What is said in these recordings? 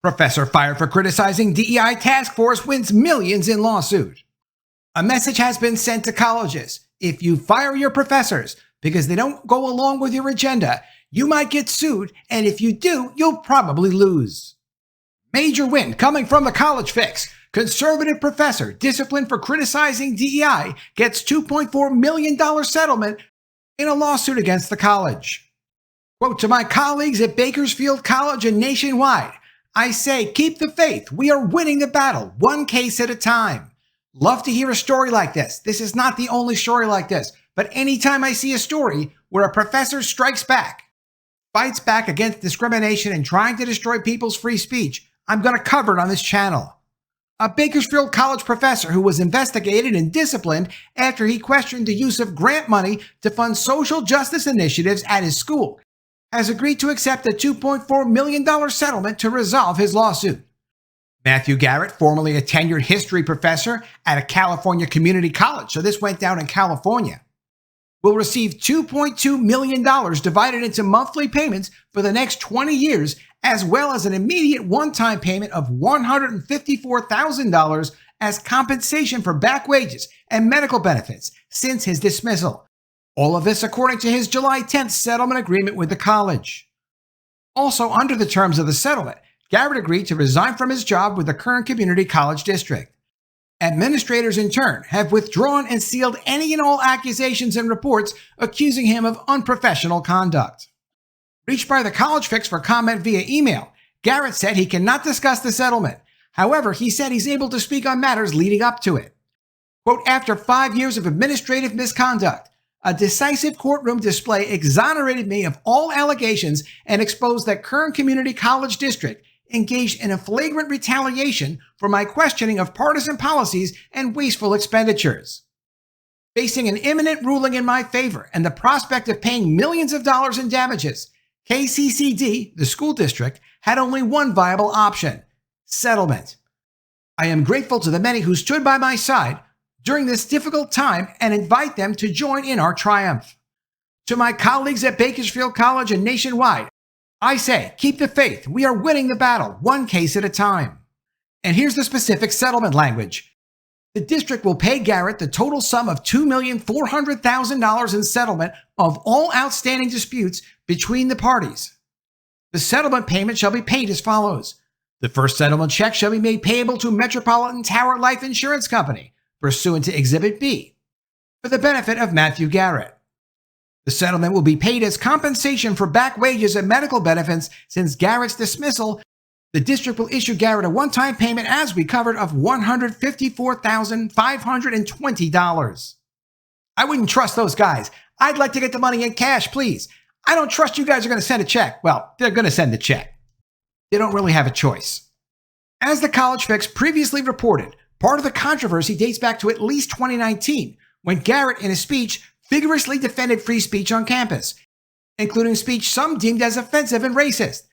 Professor fired for criticizing DEI task force wins millions in lawsuit. A message has been sent to colleges. If you fire your professors because they don't go along with your agenda, you might get sued, and if you do, you'll probably lose. Major win coming from the College Fix. Conservative professor disciplined for criticizing DEI gets $2.4 million settlement in a lawsuit against the college. Quote, to my colleagues at Bakersfield College and nationwide, I say, keep the faith. We are winning the battle, one case at a time. Love to hear a story like this. This is not the only story like this, but anytime I see a story where a professor strikes back, fights back against discrimination and trying to destroy people's free speech, I'm going to cover it on this channel. A Bakersfield College professor who was investigated and disciplined after he questioned the use of grant money to fund social justice initiatives at his school has agreed to accept a $2.4 million settlement to resolve his lawsuit. Matthew Garrett, formerly a tenured history professor at a California community college, so this went down in California, will receive $2.2 million divided into monthly payments for the next 20 years, as well as an immediate one-time payment of $154,000 as compensation for back wages and medical benefits since his dismissal. All of this according to his July 10th settlement agreement with the college. Also, under the terms of the settlement, Garrett agreed to resign from his job with the Kern Community College District. Administrators, in turn, have withdrawn and sealed any and all accusations and reports accusing him of unprofessional conduct. Reached by the College Fix for comment via email, Garrett said he cannot discuss the settlement. However, he said he's able to speak on matters leading up to it. Quote, after 5 years of administrative misconduct, a decisive courtroom display exonerated me of all allegations and exposed that Kern Community College District engaged in a flagrant retaliation for my questioning of partisan policies and wasteful expenditures. Facing an imminent ruling in my favor and the prospect of paying millions of dollars in damages, KCCD, the school district, had only one viable option: settlement. I am grateful to the many who stood by my side during this difficult time and invite them to join in our triumph. To my colleagues at Bakersfield College and nationwide, I say, keep the faith. We are winning the battle, one case at a time. And here's the specific settlement language. The district will pay Garrett the total sum of $2,400,000 in settlement of all outstanding disputes between the parties. The settlement payment shall be paid as follows. The first settlement check shall be made payable to Metropolitan Tower Life Insurance Company, pursuant to Exhibit B, for the benefit of Matthew Garrett. The settlement will be paid as compensation for back wages and medical benefits since Garrett's dismissal. The district will issue Garrett a one-time payment, as we covered, of $154,520. I wouldn't trust those guys. I'd like to get the money in cash, please. I don't trust you guys are going to send a check. Well, they're going to send the check. They don't really have a choice. As the College Fix previously reported, part of the controversy dates back to at least 2019, when Garrett, in a speech, vigorously defended free speech on campus, including speech some deemed as offensive and racist,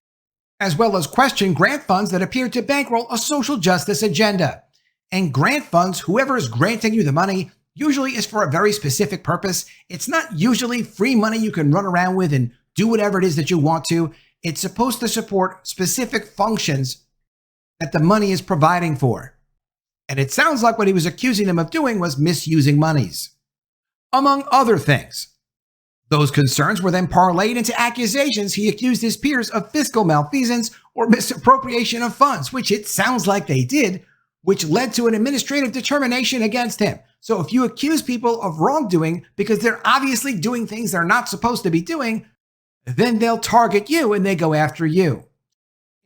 as well as questioned grant funds that appeared to bankroll a social justice agenda. And grant funds, whoever is granting you the money, usually is for a very specific purpose. It's not usually free money you can run around with and do whatever it is that you want to. It's supposed to support specific functions that the money is providing for. And it sounds like what he was accusing them of doing was misusing monies, among other things. Those concerns were then parlayed into accusations he accused his peers of fiscal malfeasance or misappropriation of funds, which it sounds like they did, which led to an administrative determination against him. So if you accuse people of wrongdoing because they're obviously doing things they're not supposed to be doing, then they'll target you and they go after you.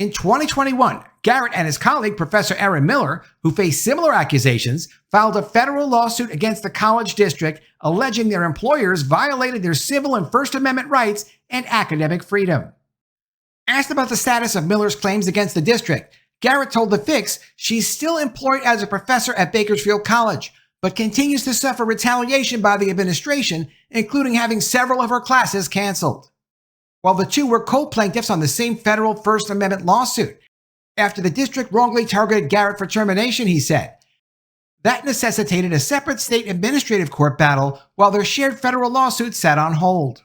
In 2021, Garrett and his colleague, Professor Aaron Miller, who faced similar accusations, filed a federal lawsuit against the college district alleging their employers violated their civil and First Amendment rights and academic freedom. Asked about the status of Miller's claims against the district, Garrett told The Fix she's still employed as a professor at Bakersfield College, but continues to suffer retaliation by the administration, including having several of her classes canceled. While the two were co-plaintiffs on the same federal First Amendment lawsuit, after the district wrongly targeted Garrett for termination, he said, that necessitated a separate state administrative court battle while their shared federal lawsuit sat on hold.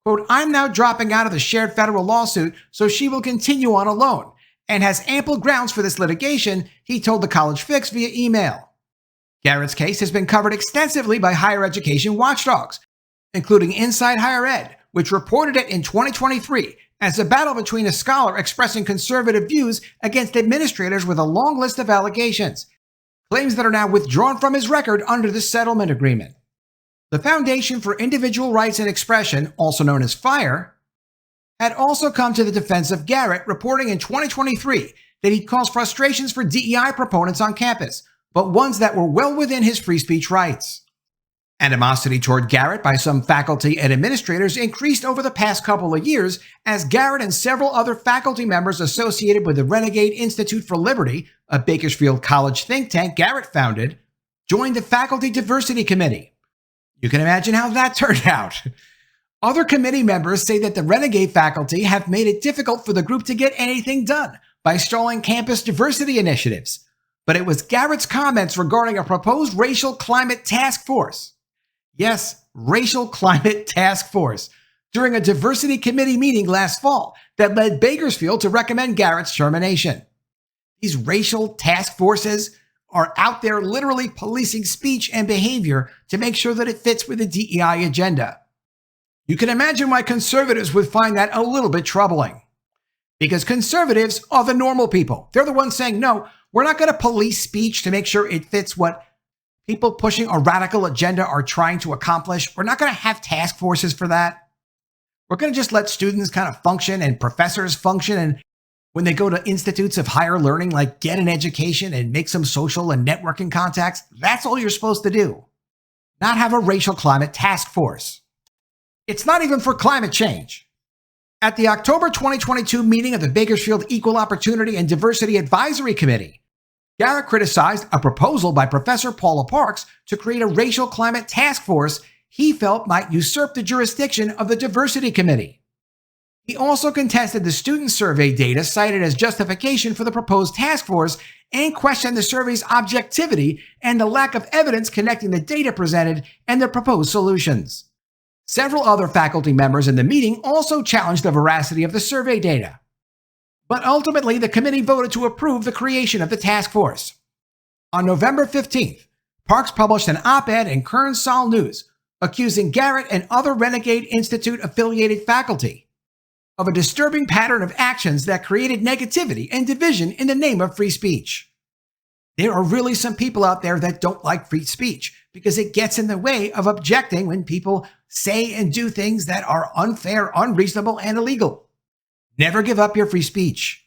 Quote, I'm now dropping out of the shared federal lawsuit, so she will continue on alone. and has ample grounds for this litigation, he told the College Fix via email. Garrett's case has been covered extensively by higher education watchdogs, including Inside Higher Ed, which reported it in 2023 as a battle between a scholar expressing conservative views against administrators with a long list of allegations, claims that are now withdrawn from his record under the settlement agreement. The Foundation for Individual Rights and Expression, also known as FIRE, had also come to the defense of Garrett, reporting in 2023 that he'd caused frustrations for DEI proponents on campus, but ones that were well within his free speech rights. Animosity toward Garrett by some faculty and administrators increased over the past couple of years as Garrett and several other faculty members associated with the Renegade Institute for Liberty, a Bakersfield College think tank Garrett founded, joined the Faculty Diversity Committee. You can imagine how that turned out. Other committee members say that the Renegade faculty have made it difficult for the group to get anything done by stalling campus diversity initiatives. But it was Garrett's comments regarding a proposed racial climate task force. Yes, racial climate task force, during a diversity committee meeting last fall that led Bakersfield to recommend Garrett's termination. These racial task forces are out there literally policing speech and behavior to make sure that it fits with the DEI agenda. You can imagine why conservatives would find that a little bit troubling. Because conservatives are the normal people. They're the ones saying, no, we're not going to police speech to make sure it fits what people pushing a radical agenda are trying to accomplish. We're not going to have task forces for that. We're going to just let students kind of function and professors function. And when they go to institutes of higher learning, like get an education and make some social and networking contacts, that's all you're supposed to do. Not have a racial climate task force. It's not even for climate change. At the October 2022 meeting of the Bakersfield Equal Opportunity and Diversity Advisory Committee, Garrett criticized a proposal by Professor Paula Parks to create a racial climate task force he felt might usurp the jurisdiction of the Diversity Committee. He also contested the student survey data cited as justification for the proposed task force and questioned the survey's objectivity and the lack of evidence connecting the data presented and the proposed solutions. Several other faculty members in the meeting also challenged the veracity of the survey data. But ultimately, the committee voted to approve the creation of the task force. On November 15th, Parks published an op-ed in Kern News accusing Garrett and other Renegade Institute-affiliated faculty of a disturbing pattern of actions that created negativity and division in the name of free speech. There are really some people out there that don't like free speech because it gets in the way of objecting when people say and do things that are unfair, unreasonable, and illegal. Never give up your free speech.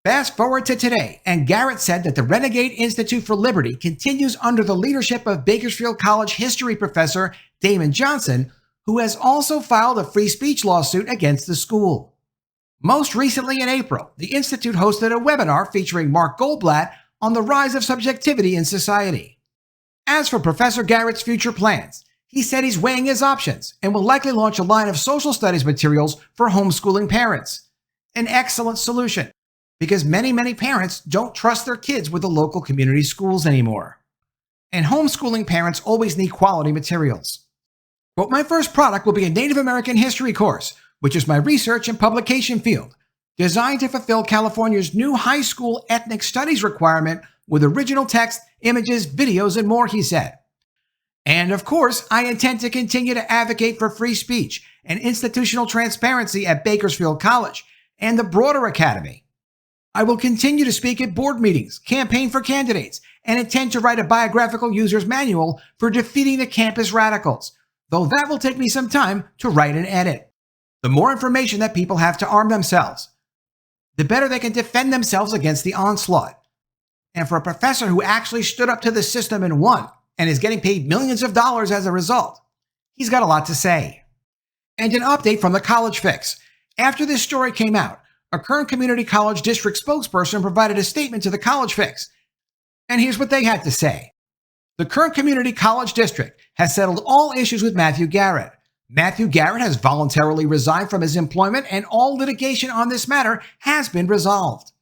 Fast forward to today, and Garrett said that the Renegade Institute for Liberty continues under the leadership of Bakersfield College history professor Damon Johnson, who has also filed a free speech lawsuit against the school. Most recently in April, the Institute hosted a webinar featuring Mark Goldblatt on the rise of subjectivity in society. As for Professor Garrett's future plans, he said he's weighing his options and will likely launch a line of social studies materials for homeschooling parents. An excellent solution, because many parents don't trust their kids with the local community schools anymore. And homeschooling parents always need quality materials. But my first product will be a Native American history course, which is my research and publication field, designed to fulfill California's new high school ethnic studies requirement with original text, images, videos, and more, he said. And of course, I intend to continue to advocate for free speech and institutional transparency at Bakersfield College and the broader academy. I will continue to speak at board meetings, campaign for candidates, and intend to write a biographical user's manual for defeating the campus radicals, though that will take me some time to write and edit. The more information that people have to arm themselves, the better they can defend themselves against the onslaught. And for a professor who actually stood up to the system and won, and is getting paid millions of dollars as a result, he's got a lot to say. And an update from the College Fix. After this story came out, a Kern Community College District spokesperson provided a statement to the College Fix. And here's what they had to say. The Kern Community College District has settled all issues with Matthew Garrett. Matthew Garrett has voluntarily resigned from his employment, and all litigation on this matter has been resolved.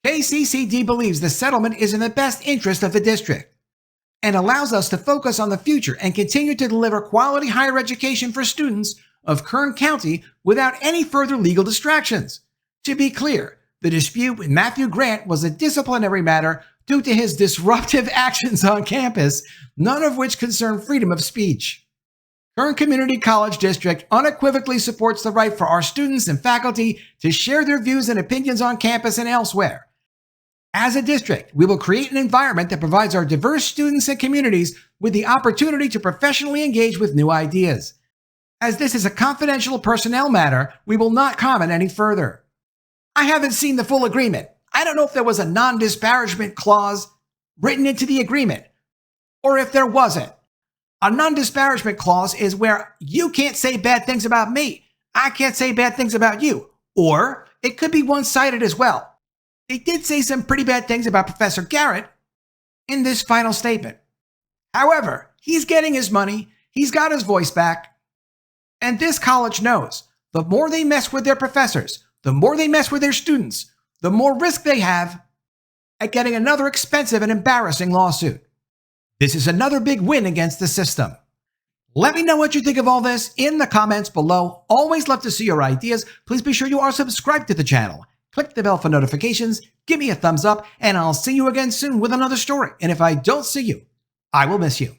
KCCD believes the settlement is in the best interest of the district and allows us to focus on the future and continue to deliver quality higher education for students of Kern County without any further legal distractions. To be clear, The dispute with Matthew Grant was a disciplinary matter due to his disruptive actions on campus, none of which concern freedom of speech. Kern Community College District unequivocally supports the right for our students and faculty to share their views and opinions on campus and elsewhere. As a district, we will create an environment that provides our diverse students and communities with the opportunity to professionally engage with new ideas. As this is a confidential personnel matter, we will not comment any further. I haven't seen the full agreement. I don't know if there was a non-disparagement clause written into the agreement, or if there wasn't. A non-disparagement clause is where you can't say bad things about me. I can't say bad things about you. Or it could be one-sided as well. They did say some pretty bad things about Professor Garrett in this final statement. However, he's getting his money, he's got his voice back, and this college knows the more they mess with their professors, the more they mess with their students, the more risk they have at getting another expensive and embarrassing lawsuit. This is another big win against the system. Let me know what you think of all this in the comments below. Always love to see your ideas. Please be sure you are subscribed to the channel. Click the bell for notifications, give me a thumbs up, and I'll see you again soon with another story. And if I don't see you, I will miss you.